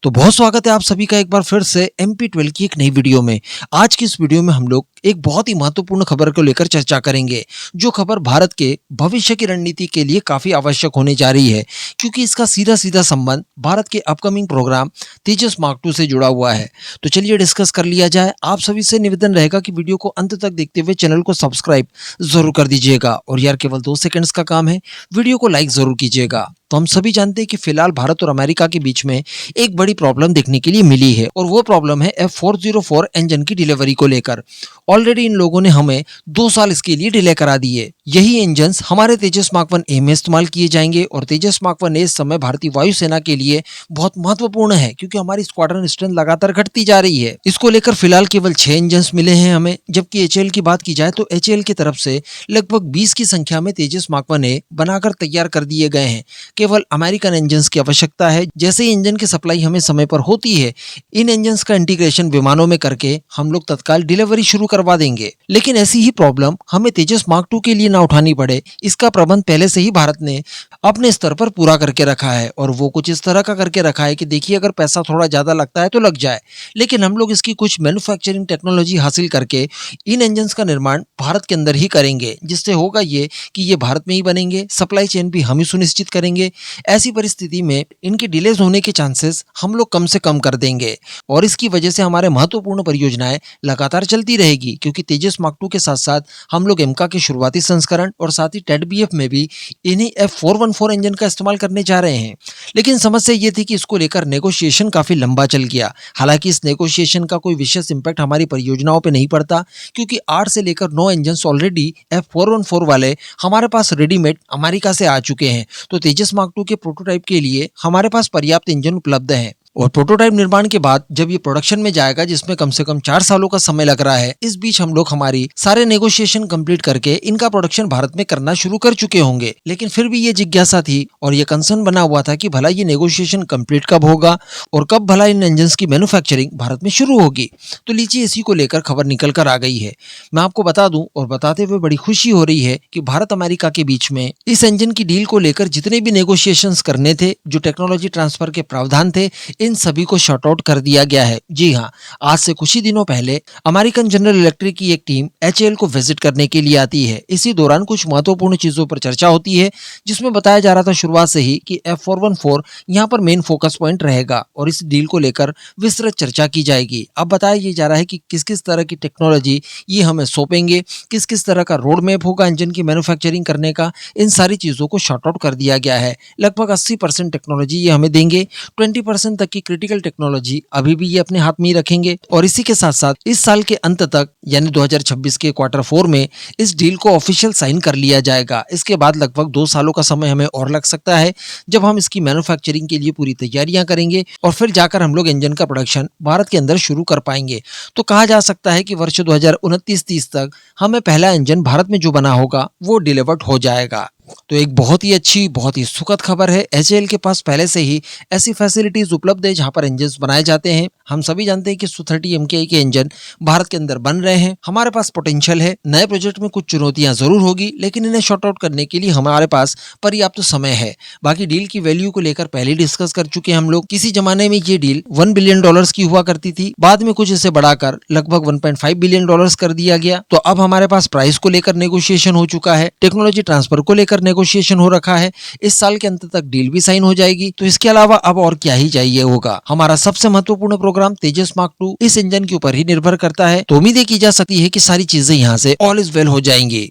तो बहुत स्वागत है आप सभी का एक बार फिर से MP12 की एक नई वीडियो में। आज की इस वीडियो में हम लोग एक बहुत ही महत्वपूर्ण खबर को लेकर चर्चा करेंगे, जो खबर भारत के भविष्य की रणनीति के लिए काफी आवश्यक होने जा रही है, क्योंकि इसका सीधा सीधा संबंध भारत के अपकमिंग प्रोग्राम तेजस मार्क 2 से जुड़ा हुआ है। तो चलिए डिस्कस कर लिया जाए। आप सभी से निवेदन रहेगा कि वीडियो को अंत तक देखते हुए चैनल को सब्सक्राइब जरूर कर दीजिएगा, और यार केवल 2 सेकंड्स का काम है, वीडियो को लाइक जरूर कीजिएगा। तो हम सभी जानते हैं कि फिलहाल भारत और अमेरिका के बीच में एक बड़ी प्रॉब्लम देखने के लिए मिली है, और वो प्रॉब्लम है F404 इंजन की डिलीवरी को लेकर। ऑलरेडी इन लोगों ने हमें 2 साल इसके लिए डिले करा दिए। यही इंजन्स हमारे तेजस मार्क 1A में इस्तेमाल किए जाएंगे, और तेजस मार्क 1A इस समय भारतीय वायुसेना के लिए बहुत महत्वपूर्ण है, क्योंकि हमारी स्क्वाड्रन स्ट्रेंथ लगातार घटती जा रही है। इसको लेकर फिलहाल केवल 6 इंजन्स मिले हैं हमें, जबकि HAL की बात की जाए तो HAL की तरफ से लगभग 20 की संख्या में तेजस मार्क 1A बनाकर तैयार कर दिए गए हैं। केवल अमेरिकन इंजन्स की आवश्यकता है। जैसे ही इंजन की सप्लाई हमें समय पर होती है, इन इंजन्स का इंटीग्रेशन विमानों में करके हम लोग तत्काल डिलीवरी शुरू करवा देंगे। लेकिन ऐसी ही प्रॉब्लम हमें तेजस मार्क 2 के लिए ना उठानी पड़े, इसका प्रबंध पहले से ही भारत ने अपने स्तर पर पूरा करके रखा है। और वो कुछ इस तरह का करके रखा है कि देखिए, अगर पैसा थोड़ा ज्यादा लगता है तो लग जाए, लेकिन हम लोग इसकी कुछ मैन्युफैक्चरिंग टेक्नोलॉजी हासिल करके इन इंजन्स का निर्माण भारत के अंदर ही करेंगे, जिससे होगा ये कि ये भारत में ही बनेंगे, सप्लाई चेन भी हम ही सुनिश्चित करेंगे। ऐसी परिस्थिति में इनके डिलेज होने के चांसेस हम लोग कम से कम कर देंगे, और इसकी वजह से हमारे महत्वपूर्ण परियोजनाएं लगातार चलती रहेगी, क्योंकि तेजस मार्क 2 के साथ साथ हम लोग एमका के शुरुआती संस्करण और साथ ही TED-BF में भी इन्हीं F414 इंजन का इस्तेमाल करने जा रहे हैं। लेकिन समस्या ये थी कि इसको लेकर नेगोशिएशन काफी लंबा चल गया। हालांकि इस नेगोशिएशन का कोई विशेष इंपैक्ट हमारी परियोजनाओं पर नहीं पड़ता, क्योंकि 8 से लेकर 9 इंजन ऑलरेडी F414 वाले हमारे पास रेडीमेड अमेरिका से आ चुके हैं। तो तेजस मार्क 2 के प्रोटोटाइप के लिए हमारे पास पर्याप्त इंजन उपलब्ध हैं, और प्रोटोटाइप निर्माण के बाद जब ये प्रोडक्शन में जाएगा, जिसमें कम से कम 4 सालों का समय लग रहा है, इस बीच हम लोग हमारी सारे नेगोशिएशन कंप्लीट करके इनका प्रोडक्शन भारत में करना शुरू कर चुके होंगे। लेकिन फिर भी ये जिज्ञासा थी और ये कंसर्न बना हुआ था कि भला ये नेगोशिएशन कंप्लीट कब होगा और कब भला इन इंजन की मैन्युफैक्चरिंग भारत में शुरू होगी। तो लीजिए, इसी को लेकर खबर निकल कर आ गई है। मैं आपको बता दूं, और बताते हुए बड़ी खुशी हो रही है कि भारत अमेरिका के बीच में इस इंजन की डील को लेकर जितने भी नेगोशिएशंस करने थे, जो टेक्नोलॉजी ट्रांसफर के प्रावधान थे, इन सभी को शॉर्ट आउट कर दिया गया है। जी हाँ, आज से कुछ ही दिनों पहले अमेरिकन जनरल इलेक्ट्रिक की एक टीम HAL को विजिट करने के लिए आती है। इसी दौरान कुछ महत्वपूर्ण चीजों पर चर्चा होती है, जिसमें बताया जा रहा था शुरुआत से ही कि F414 यहाँ पर मेन फोकस पॉइंट रहेगा, और इस डील को लेकर विस्तृत चर्चा की जाएगी। अब बताया ये जा रहा है कि किस किस तरह की टेक्नोलॉजी ये हमें सौंपेंगे, किस किस तरह का रोड मैप होगा इंजन की मैन्युफैक्चरिंग करने का। इन सारी चीजों को शॉर्ट आउट कर दिया गया है। लगभग 80% टेक्नोलॉजी ये हमें देंगे, 20% तक की क्रिटिकल टेक्नोलॉजी अभी भी ये अपने हाथ में ही रखेंगे। और इसी के साथ साथ इस साल के अंत तक, यानी 2026 के Q4 में इस डील को ऑफिशियल साइन कर लिया जाएगा। इसके बाद लगभग 2 सालों का समय हमें और लग सकता है, जब हम इसकी मैन्युफैक्चरिंग के लिए पूरी तैयारियां करेंगे, और फिर जाकर हम लोग इंजन का प्रोडक्शन भारत के अंदर शुरू कर पाएंगे। तो कहा जा सकता है कि वर्ष 2029-30 तक हमें पहला इंजन भारत में जो बना होगा वो डिलीवर्ड हो जाएगा। तो एक बहुत ही अच्छी, बहुत ही सुखद खबर है। HAL के पास पहले से ही ऐसी फैसिलिटीज उपलब्ध है जहां पर इंजन बनाए जाते हैं। हम सभी जानते हैं कि Su-30 MKI के इंजन भारत के अंदर बन रहे हैं। हमारे पास पोटेंशियल है। नए प्रोजेक्ट में कुछ चुनौतियां जरूर होगी, लेकिन इन्हें शॉर्ट आउट करने के लिए हमारे पास पर्याप्त समय है। बाकी डील की वैल्यू को लेकर पहले डिस्कस कर चुके हैं हम लोग। किसी जमाने में ये डील $1 बिलियन की हुआ करती थी, बाद में कुछ इसे बढ़ाकर लगभग $1.5 बिलियन कर दिया गया। तो अब हमारे पास प्राइस को लेकर नेगोशिएशन हो चुका है, टेक्नोलॉजी ट्रांसफर को लेकर नेगोशिएशन हो रखा है। इस साल के अंत तक डील भी साइन हो जाएगी। तो इसके अलावा अब और क्या ही चाहिए होगा। हमारा सबसे महत्वपूर्ण प्रोग्राम तेजस मार्क 2 इस इंजन के ऊपर ही निर्भर करता है। तो उम्मीद की जा सकती है कि सारी चीजें यहाँ से ऑल इज वेल हो जाएंगी।